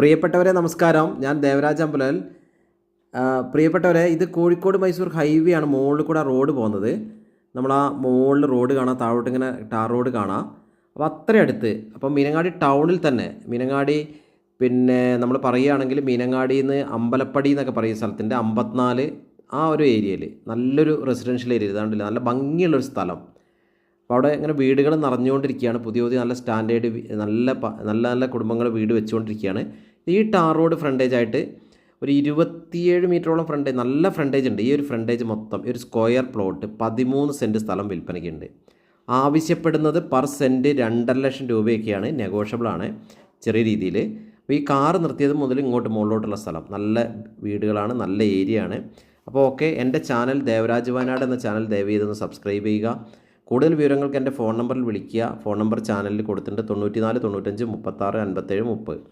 പ്രിയപ്പെട്ടവരെ നമസ്കാരം. ഞാൻ ദേവരാജ് അമ്പലൽ. പ്രിയപ്പെട്ടവരെ, ഇത് കോഴിക്കോട് മൈസൂർ ഹൈവേ ആണ്. മുകളിൽ കൂടെ റോഡ് പോകുന്നത്. നമ്മൾ ആ മുകളിൽ റോഡ് കാണാം, താഴോട്ട് ഇങ്ങനെ ടാർ റോഡ് കാണാം. അപ്പോൾ അത്രയും അടുത്ത്. അപ്പം മീനങ്ങാടി ടൗണിൽ തന്നെ, മീനങ്ങാടി പിന്നെ നമ്മൾ പറയുകയാണെങ്കിൽ മീനങ്ങാടിയിൽ നിന്ന് അമ്പലപ്പടി എന്നൊക്കെ പറയുന്ന സ്ഥലത്തിൻ്റെ 54 ആ ഒരു ഏരിയയിൽ നല്ലൊരു റെസിഡൻഷ്യൽ ഏരിയ ഇതാണ്ടില്ല, നല്ല ഭംഗിയുള്ളൊരു സ്ഥലം. അപ്പോൾ അവിടെ ഇങ്ങനെ വീടുകൾ നിറഞ്ഞുകൊണ്ടിരിക്കുകയാണ്. പുതിയ പുതിയ നല്ല സ്റ്റാൻഡേർഡ് നല്ല നല്ല കുടുംബങ്ങൾ വീട് വെച്ചുകൊണ്ടിരിക്കുകയാണ്. ഈ ടാർ റോഡ് ഫ്രണ്ടേജ് ആയിട്ട് ഒരു 27 മീറ്ററോളം ഫ്രണ്ടേജ്, നല്ല ഫ്രണ്ടേജ് ഉണ്ട്. ഈ ഒരു ഫ്രണ്ടേജ് മൊത്തം ഒരു സ്ക്വയർ പ്ലോട്ട് 13 സെൻറ്റ് സ്ഥലം വിൽപ്പനയ്ക്കുണ്ട്. ആവശ്യപ്പെടുന്നത് പെർ സെൻറ്റ് 2.5 ലക്ഷം രൂപയൊക്കെയാണ്. നെഗോഷ്യബിളാണ് ചെറിയ രീതിയിൽ. അപ്പോൾ ഈ കാറ് നിർത്തിയത് മുതൽ ഇങ്ങോട്ട് മുകളിലോട്ടുള്ള സ്ഥലം നല്ല വീടുകളാണ്, നല്ല ഏരിയ ആണ്. അപ്പോൾ ഓക്കെ, എൻ്റെ ചാനൽ ദേവരാജ് വയനാട് എന്ന ചാനൽ ദയവ് ചെയ്തൊന്ന് സബ്സ്ക്രൈബ് ചെയ്യുക. കൂടുതൽ വിവരങ്ങൾക്ക് എൻ്റെ ഫോൺ നമ്പറിൽ വിളിക്കുക. ഫോൺ നമ്പർ ചാനലിൽ കൊടുത്തിട്ടുണ്ട്: 94 95 36 57 30.